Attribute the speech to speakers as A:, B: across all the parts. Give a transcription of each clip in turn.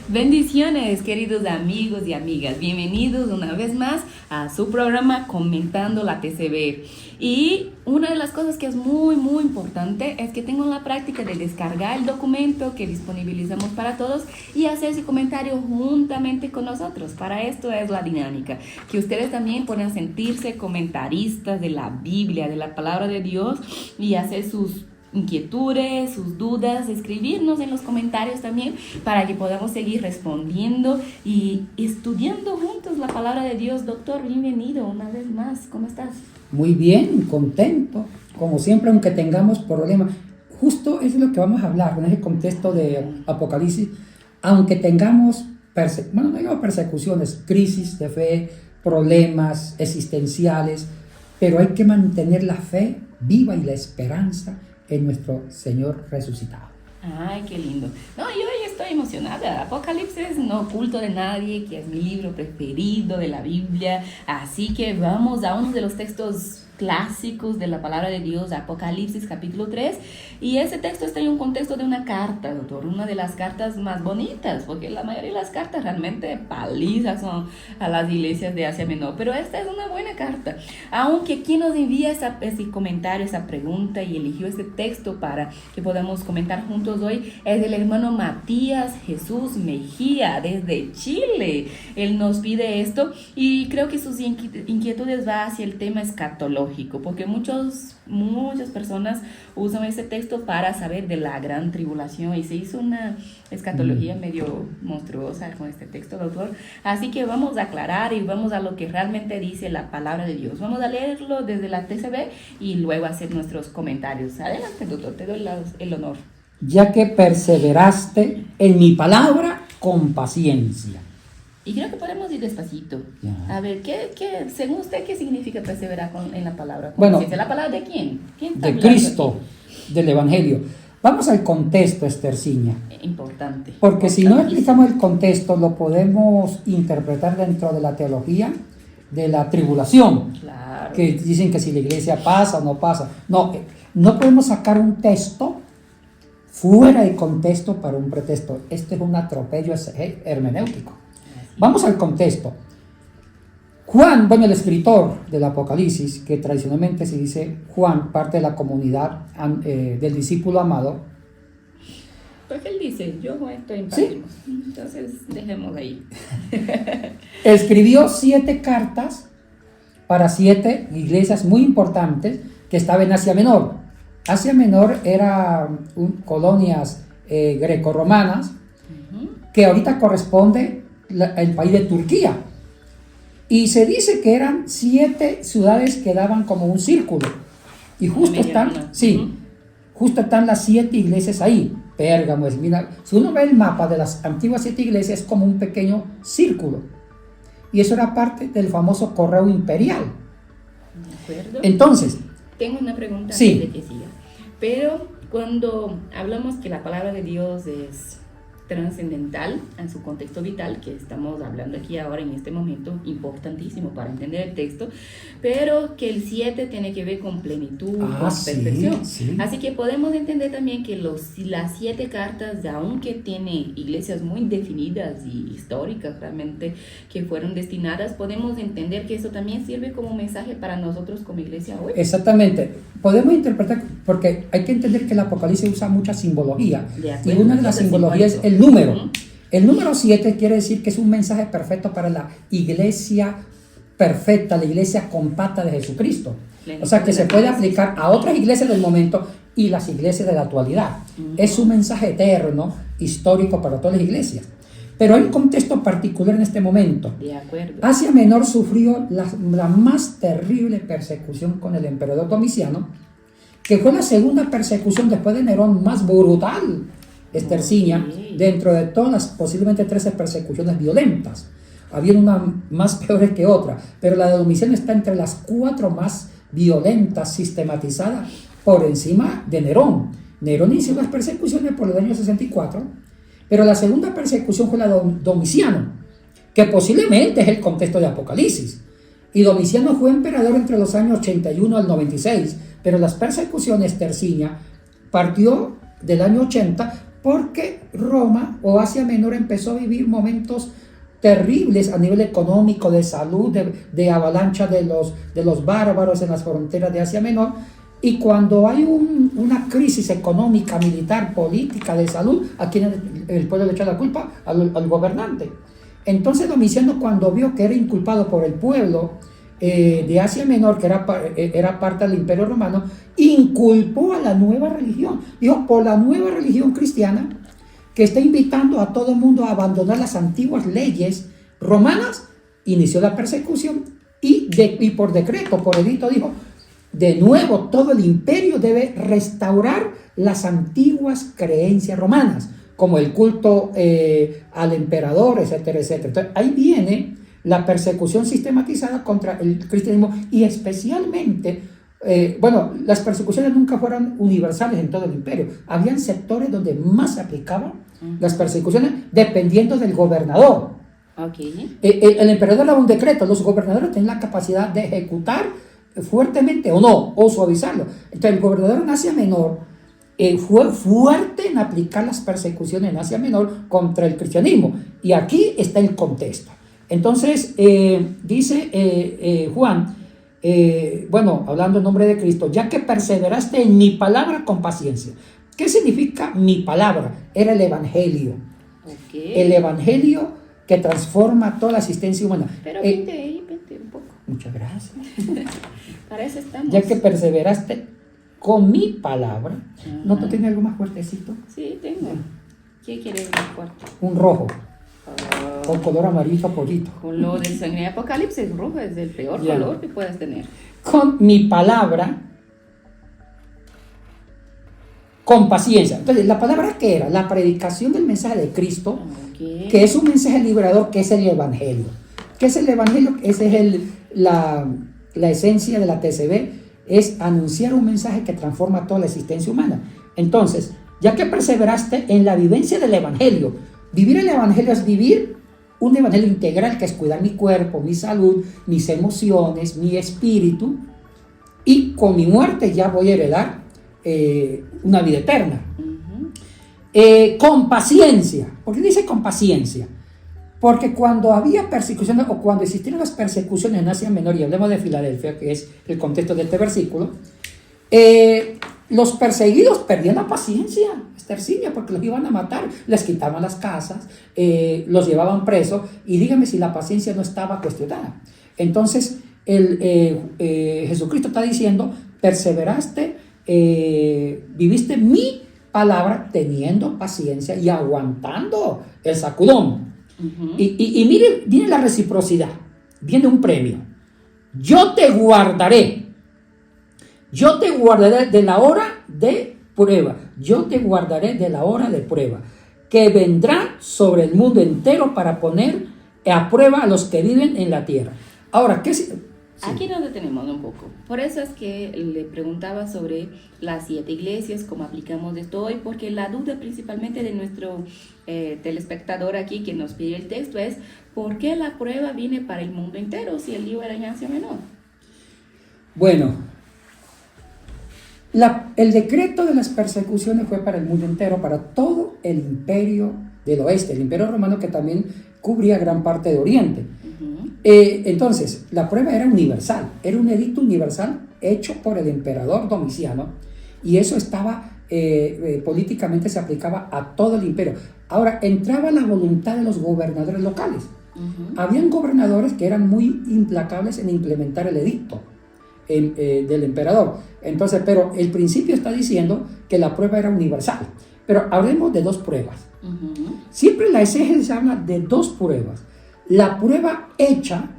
A: Bendiciones, queridos amigos y amigas. Bienvenidos una vez más a su programa Comentando la TCB. Y una de las cosas que es muy importante es que tengan la práctica de descargar el documento que disponibilizamos para todos y hacer ese comentario juntamente con nosotros. Para esto es la dinámica, que ustedes también puedan sentirse comentaristas de la Biblia, de la palabra de Dios, y hacer sus inquietudes, sus dudas, escribirnos en los comentarios también para que podamos seguir respondiendo y estudiando juntos la palabra de Dios. Doctor, bienvenido una vez más. ¿Cómo estás?
B: Muy bien, contento, como siempre, aunque tengamos problemas. Justo eso es lo que vamos a hablar en ese contexto de Apocalipsis. Aunque tengamos, no digo persecuciones, crisis de fe, problemas existenciales, pero hay que mantener la fe viva y la esperanza en nuestro Señor resucitado.
A: Ay, qué lindo. No, yo hoy estoy emocionada. Apocalipsis no oculto de nadie, que es mi libro preferido de la Biblia. Así que vamos a uno de los textos clásicos de la palabra de Dios, Apocalipsis capítulo 3. Y ese texto está en un contexto de una carta, doctor. Una de las cartas más bonitas, porque la mayoría de las cartas realmente palizas son a las iglesias de Asia Menor. Pero esta es una buena carta. Aunque quien nos envía ese comentario, esa pregunta y eligió este texto para que podamos comentar juntos hoy es el hermano Matías Jesús Mejía desde Chile. Él nos pide esto y creo que sus inquietudes va hacia el tema escatológico, porque muchas personas usan ese texto para saber de la gran tribulación y se hizo una escatología medio monstruosa con este texto, doctor. Así que vamos a aclarar y vamos a lo que realmente dice la palabra de Dios. Vamos a leerlo desde la TCB y luego hacer nuestros comentarios. Adelante, doctor, te doy el honor.
B: Ya que perseveraste en mi palabra con paciencia.
A: Y creo que podemos ir despacito.
B: Ya.
A: A ver, según usted, ¿qué significa perseverar en la palabra?
B: Bueno,
A: ¿la palabra de quién? ¿Quién está
B: de
A: hablando
B: Cristo,
A: aquí?
B: del Evangelio. Vamos al contexto, Esterciña.
A: Importante.
B: Porque si no explicamos el contexto, lo podemos interpretar dentro de la teología de la tribulación.
A: Claro.
B: Que dicen que si la iglesia pasa o no pasa. No podemos sacar un texto fuera de contexto para un pretexto. Este es un atropello hermenéutico. Vamos al contexto. Juan, el escritor del Apocalipsis, que tradicionalmente se dice Juan, parte de la comunidad del discípulo amado.
A: Porque él dice, yo estoy en
B: Sí.
A: Entonces, dejemos ahí.
B: Escribió 7 cartas para 7 iglesias muy importantes que estaban en Asia Menor. Asia Menor era colonias grecorromanas que ahorita corresponde el país de Turquía. Y se dice que eran 7 ciudades que daban como un círculo. Y justo justo están las 7 iglesias ahí. Pérgamo, Esmirna. Si uno ve el mapa de las antiguas 7 iglesias, es como un pequeño círculo. Y eso era parte del famoso correo imperial.
A: ¿De acuerdo?
B: Entonces,
A: tengo una pregunta
B: sí.
A: antes de que siga. Pero cuando hablamos que la palabra de Dios es trascendental en su contexto vital, que estamos hablando aquí ahora en este momento, importantísimo para entender el texto, pero que el 7 tiene que ver con plenitud, con perfección.
B: Sí.
A: Así que podemos entender también que las 7 cartas, aunque tiene iglesias muy definidas y históricas realmente que fueron destinadas, podemos entender que eso también sirve como mensaje para nosotros como iglesia hoy.
B: Exactamente. Podemos interpretar, porque hay que entender que el Apocalipsis usa mucha simbología. Y una de las simbologías es el número. El número 7 quiere decir que es un mensaje perfecto para la iglesia perfecta, la iglesia compacta de Jesucristo. O sea, que se puede aplicar a otras iglesias del momento y las iglesias de la actualidad. Es un mensaje eterno, histórico para todas las iglesias. Pero hay un contexto particular en este momento.
A: De acuerdo.
B: Asia Menor sufrió la más terrible persecución con el emperador Domiciano, que fue la segunda persecución después de Nerón más brutal, Esterciña, dentro de todas las posiblemente 13 persecuciones violentas. Había unas más peores que otras, pero la de Domiciano está entre las 4 más violentas, sistematizadas por encima de Nerón. Nerón inició las persecuciones por el año 64, pero la segunda persecución fue la de Domiciano, que posiblemente es el contexto de Apocalipsis. Y Domiciano fue emperador entre los años 81 al 96, pero las persecuciones, Terciña, partió del año 80 porque Roma o Asia Menor empezó a vivir momentos terribles a nivel económico, de salud, de avalancha de los bárbaros en las fronteras de Asia Menor. Y cuando hay una crisis económica, militar, política, de salud, ¿a quién el pueblo le echa la culpa? Al gobernante. Entonces Domiciano, cuando vio que era inculpado por el pueblo de Asia Menor, que era parte del Imperio Romano, inculpó a la nueva religión. Dijo, por la nueva religión cristiana, que está invitando a todo el mundo a abandonar las antiguas leyes romanas, inició la persecución y por decreto, por edicto, dijo, de nuevo todo el imperio debe restaurar las antiguas creencias romanas, como el culto al emperador, etcétera, etcétera. Entonces ahí viene la persecución sistematizada contra el cristianismo y especialmente, las persecuciones nunca fueron universales en todo el imperio. Habían sectores donde más se aplicaban las persecuciones dependiendo del gobernador.
A: Okay.
B: El emperador daba un decreto, los gobernadores tenían la capacidad de ejecutar fuertemente o no, o suavizarlo. Entonces el gobernador en Asia Menor fue fuerte en aplicar las persecuciones en Asia Menor contra el cristianismo. Y aquí está el contexto. Entonces, dice Juan, hablando en nombre de Cristo, ya que perseveraste en mi palabra con paciencia. ¿Qué significa mi palabra? Era el Evangelio.
A: Okay.
B: El Evangelio que transforma toda la existencia humana.
A: Pero vente un poco.
B: Muchas gracias.
A: Para eso estamos.
B: Ya que perseveraste con mi palabra. ¿No te tiene algo más fuertecito?
A: Sí, tengo. ¿Qué quieres más fuerte?
B: Un rojo. Con color amarillo pollito.
A: Color de sangre. Apocalipsis rojo es el peor color que puedes tener.
B: Con mi palabra, con paciencia. Entonces, ¿la palabra qué era? La predicación del mensaje de Cristo, que es un mensaje liberador, que es el Evangelio. ¿Qué es el Evangelio? Esa es la esencia de la TCB, es anunciar un mensaje que transforma toda la existencia humana. Entonces, ya que perseveraste en la vivencia del Evangelio, vivir el Evangelio es vivir un Evangelio integral, que es cuidar mi cuerpo, mi salud, mis emociones, mi espíritu, y con mi muerte ya voy a heredar una vida eterna. Con paciencia. ¿Por qué dice con paciencia? Porque cuando había persecuciones o cuando existieron las persecuciones en Asia Menor, y hablemos de Filadelfia, que es el contexto de este versículo, los perseguidos perdían la paciencia, Estercinia, porque los iban a matar, les quitaban las casas, los llevaban presos, y dígame si la paciencia no estaba cuestionada. Entonces, Jesucristo está diciendo, perseveraste, viviste mi palabra teniendo paciencia y aguantando el sacudón. Y mire, viene la reciprocidad, viene un premio. Yo te guardaré de la hora de prueba. Yo te guardaré de la hora de prueba, que vendrá sobre el mundo entero para poner a prueba a los que viven en la tierra. Ahora, ¿qué es? Sí.
A: Aquí nos detenemos un poco. Por eso es que le preguntaba sobre las 7 iglesias, cómo aplicamos esto hoy, porque la duda principalmente de nuestro telespectador aquí que nos pide el texto es, ¿por qué la prueba viene para el mundo entero si el libro era en Asia Menor?
B: Bueno, el decreto de las persecuciones fue para el mundo entero, para todo el imperio del oeste, el imperio romano, que también cubría gran parte de Oriente. Entonces, la prueba era universal, era un edicto universal hecho por el emperador Domiciano, y eso estaba políticamente se aplicaba a todo el imperio. Ahora, entraba la voluntad de los gobernadores locales. Habían gobernadores que eran muy implacables en implementar el edicto del emperador. Entonces, pero el principio está diciendo que la prueba era universal. Pero hablemos de 2 pruebas. Siempre la exégesis habla de 2 pruebas. La prueba hecha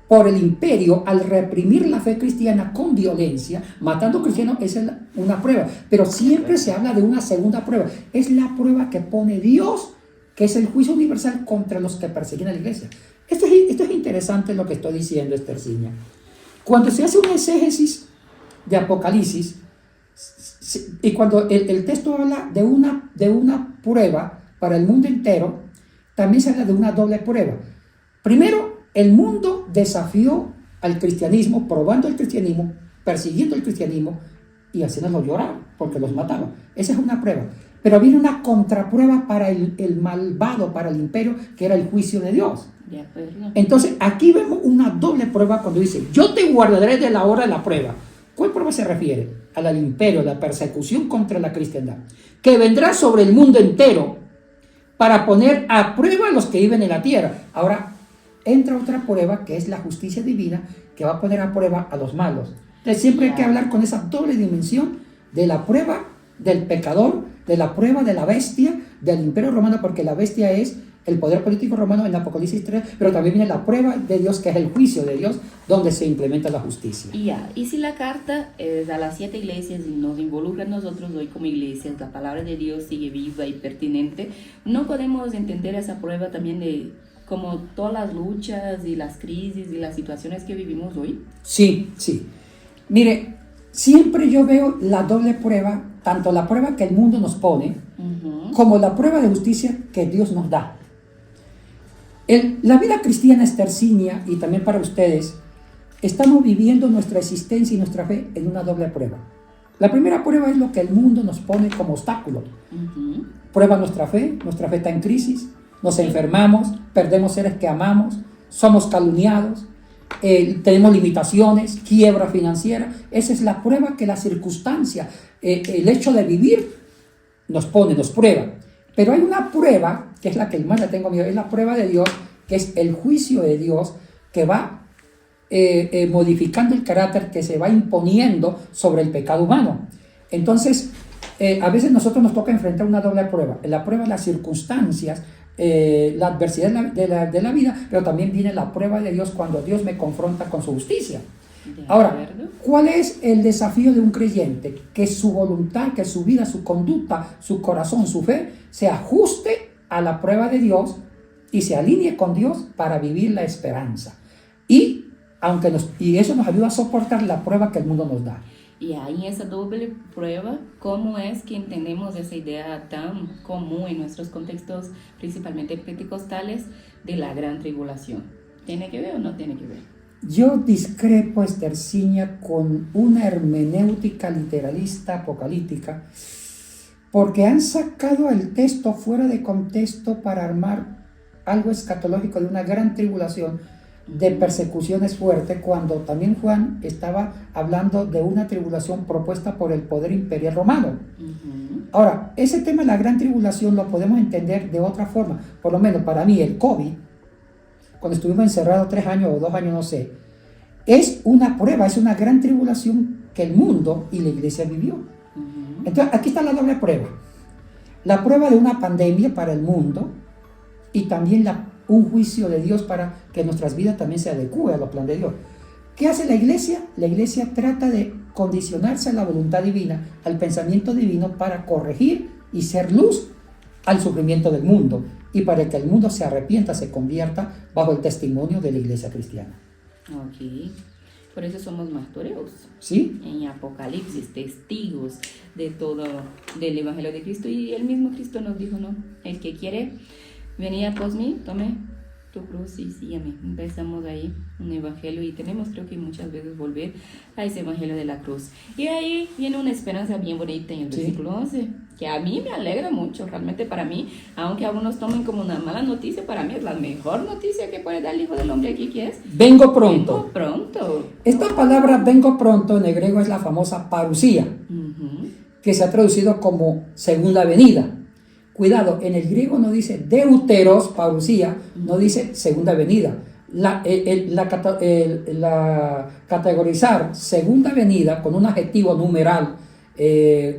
B: por el imperio al reprimir la fe cristiana con violencia, matando cristianos, esa es una prueba. Pero siempre se habla de una segunda prueba. Es la prueba que pone Dios, que es el juicio universal contra los que persiguen a la iglesia. Esto es interesante lo que estoy diciendo, Estercinia. Cuando se hace una exégesis de Apocalipsis, y cuando el texto habla de una prueba para el mundo entero, también se habla de una doble prueba. Primero, el mundo desafió al cristianismo, probando el cristianismo, persiguiendo el cristianismo y haciéndolo llorar porque los mataban. Esa es una prueba. pero viene una contraprueba para el malvado, para el imperio, que era el juicio de Dios.
A: De acuerdo.
B: Entonces, aquí vemos una doble prueba cuando dice, yo te guardaré de la hora de la prueba. ¿Cuál prueba se refiere? A la del imperio, a la persecución contra la cristiandad, que vendrá sobre el mundo entero para poner a prueba a los que viven en la tierra. Ahora, entra otra prueba, que es la justicia divina, que va a poner a prueba a los malos. Entonces, siempre hay que hablar con esa doble dimensión de la prueba del pecador, de la prueba de la bestia, del imperio romano, porque la bestia es el poder político romano en Apocalipsis 3, pero también viene la prueba de Dios, que es el juicio de Dios, donde se implementa la justicia.
A: Y si la carta es a las 7 iglesias y nos involucra a nosotros hoy como iglesias, la palabra de Dios sigue viva y pertinente, no podemos entender esa prueba también de como todas las luchas y las crisis y las situaciones que vivimos hoy.
B: Sí, sí. Mire, siempre yo veo la doble prueba, tanto la prueba que el mundo nos pone, como la prueba de justicia que Dios nos da. La vida cristiana es tercinia, y también para ustedes, estamos viviendo nuestra existencia y nuestra fe en una doble prueba. La primera prueba es lo que el mundo nos pone como obstáculo. Prueba nuestra fe está en crisis, nos enfermamos, perdemos seres que amamos, somos calumniados, tenemos limitaciones, quiebra financiera. Esa es la prueba que la circunstancia, el hecho de vivir nos pone, nos prueba. Pero hay una prueba, que es la que más le tengo miedo, es la prueba de Dios, que es el juicio de Dios, que va modificando el carácter, que se va imponiendo sobre el pecado humano. Entonces, a veces nosotros nos toca enfrentar una doble prueba. La prueba de las circunstancias, la adversidad de la vida, pero también viene la prueba de Dios cuando Dios me confronta con su justicia. Ahora, ¿cuál es el desafío de un creyente? Que su voluntad, que su vida, su conducta, su corazón, su fe, se ajuste a la prueba de Dios y se alinee con Dios para vivir la esperanza. Y eso nos ayuda a soportar la prueba que el mundo nos da.
A: Y ahí esa doble prueba, ¿cómo es que entendemos esa idea tan común en nuestros contextos, principalmente pentecostales, de la gran tribulación? ¿Tiene que ver o no tiene que ver?
B: Yo discrepo, Esterciña, con una hermenéutica literalista apocalíptica, porque han sacado el texto fuera de contexto para armar algo escatológico de una gran tribulación, de persecuciones fuertes, cuando también Juan estaba hablando de una tribulación propuesta por el poder imperial romano. Ahora, ese tema de la gran tribulación lo podemos entender de otra forma. Por lo menos para mí el COVID, cuando estuvimos encerrados 3 años o 2 años, no sé, es una prueba, es una gran tribulación que el mundo y la iglesia vivió. Entonces, aquí está la doble prueba. La prueba de una pandemia para el mundo y también un juicio de Dios para que nuestras vidas también se adecúen a los planes de Dios. ¿Qué hace la iglesia? La iglesia trata de condicionarse a la voluntad divina, al pensamiento divino, para corregir y ser luz al sufrimiento del mundo, y para que el mundo se arrepienta, se convierta bajo el testimonio de la iglesia cristiana.
A: Ok, por eso somos martoreos.
B: ¿Sí?
A: En Apocalipsis, testigos de todo, del Evangelio de Cristo. Y el mismo Cristo nos dijo, ¿no? El que quiere venir após mí, tome tu cruz y sígueme. Empezamos ahí un evangelio y tenemos, creo que muchas veces, volver a ese evangelio de la cruz. Y ahí viene una esperanza bien bonita en el versículo 11, que a mí me alegra mucho. Realmente para mí, aunque algunos tomen como una mala noticia, para mí es la mejor noticia que puede dar el Hijo del Hombre aquí, que es
B: vengo pronto.
A: Vengo pronto.
B: Esta palabra vengo pronto en el griego es la famosa parusía, que se ha traducido como segunda venida. Cuidado, en el griego no dice deuteros, parusía, no dice segunda venida. Categorizar segunda venida con un adjetivo numeral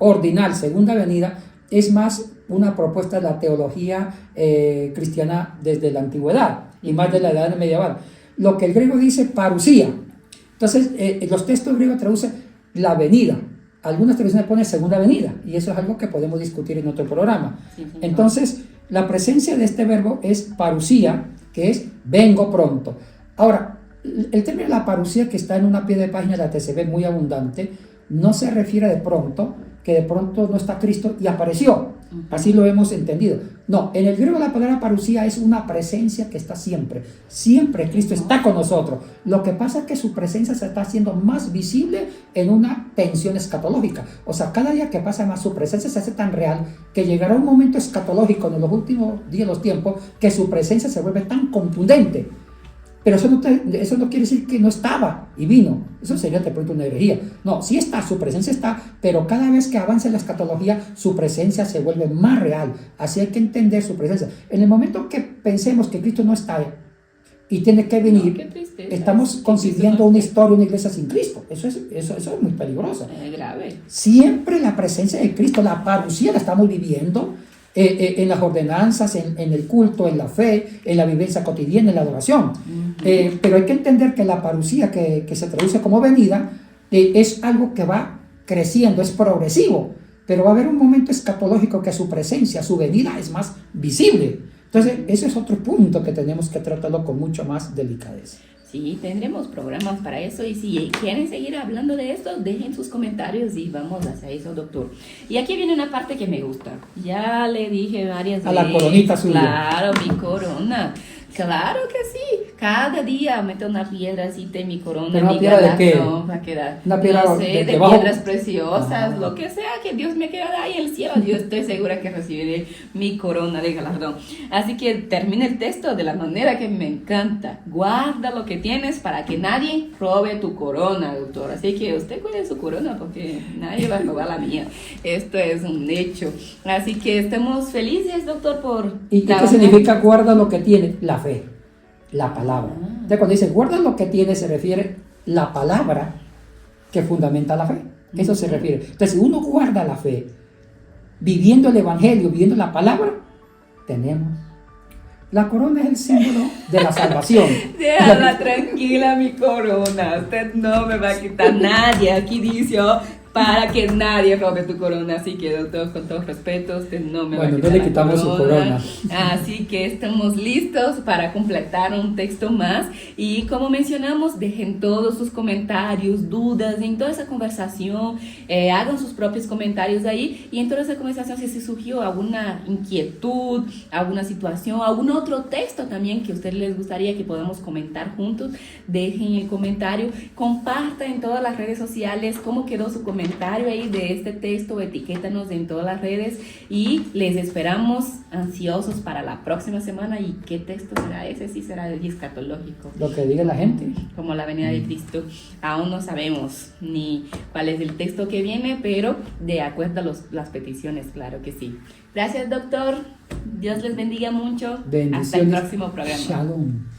B: ordinal, segunda venida, es más una propuesta de la teología cristiana desde la antigüedad y más de la edad medieval. Lo que el griego dice parusía. Entonces, los textos griegos traducen la venida. Algunas traducciones ponen segunda venida, y eso es algo que podemos discutir en otro programa. Sí, entonces, la presencia de este verbo es parusía, que es vengo pronto. Ahora, el término de la parusía, que está en una pie de página de la TCB muy abundante, no se refiere de pronto, que de pronto no está Cristo y apareció. Así lo hemos entendido. No, en el griego la palabra parusía es una presencia que está siempre. Siempre Cristo está con nosotros. Lo que pasa es que su presencia se está haciendo más visible en una tensión escatológica. O sea, cada día que pasa más, su presencia se hace tan real que llegará un momento escatológico en los últimos días de los tiempos que su presencia se vuelve tan contundente. Pero eso no quiere decir que no estaba y vino. Eso sería de pronto una herejía. No, sí está, su presencia está, pero cada vez que avanza la escatología, su presencia se vuelve más real. Así hay que entender su presencia. En el momento que pensemos que Cristo no está y tiene que venir, estamos concibiendo una historia, una iglesia sin Cristo. Eso es muy peligroso.
A: Es grave.
B: Siempre la presencia de Cristo, la parusía, la estamos viviendo en las ordenanzas, en el culto, en la fe, en la vivencia cotidiana, en la adoración. Pero hay que entender que la parusía que se traduce como venida es algo que va creciendo, es progresivo, pero va a haber un momento escatológico que su presencia, su venida es más visible. Entonces ese es otro punto que tenemos que tratarlo con mucho más delicadeza.
A: Sí, tendremos programas para eso y si quieren seguir hablando de esto, dejen sus comentarios y vamos hacia eso, doctor. Y aquí viene una parte que me gusta. Ya le dije varias veces.
B: A la coronita suya.
A: Claro, mi corona. Claro que sí. Cada día meto una piedracita en mi corona.
B: ¿Pero una piedra de qué?
A: No, va a quedar.
B: Una piedra
A: no sé, de
B: debajo.
A: piedras preciosas, lo que sea que Dios me quiera dar en el cielo. Yo estoy segura que recibiré mi corona de galardón. Así que termina el texto de la manera que me encanta. Guarda lo que tienes para que nadie robe tu corona, doctor. Así que usted cuide su corona porque nadie va a robar la mía. Esto es un hecho. Así que estamos felices, doctor, por...
B: ¿Y qué significa guarda lo que tiene? La fe, la palabra. Entonces cuando dice guarda lo que tiene, se refiere la palabra que fundamenta la fe. Eso se refiere. Entonces si uno guarda la fe, viviendo el evangelio, viviendo la palabra, tenemos. La corona es el símbolo de la salvación.
A: Déjala tranquila mi corona. Usted no me va a quitar nadie. Aquí dice para que nadie robe tu corona. Así que, doctor, con todo respeto, usted no me va a quitar
B: no le quitamos su corona.
A: Así que estamos listos para completar un texto más. Y como mencionamos, dejen todos sus comentarios, dudas en toda esa conversación. Hagan sus propios comentarios ahí. Y en toda esa conversación, si se surgió alguna inquietud, alguna situación, algún otro texto también que a ustedes les gustaría que podamos comentar juntos, dejen el comentario. Compartan en todas las redes sociales cómo quedó su comentario ahí de este texto, etiquétanos en todas las redes y les esperamos ansiosos para la próxima semana. ¿Y qué texto será ese? Sí, será el escatológico.
B: Lo que diga la gente.
A: Como la venida de Cristo. Aún no sabemos ni cuál es el texto que viene, pero de acuerdo a las peticiones, claro que sí. Gracias, doctor. Dios les bendiga mucho.
B: Bendiciones.
A: Hasta el próximo programa.
B: Shalom.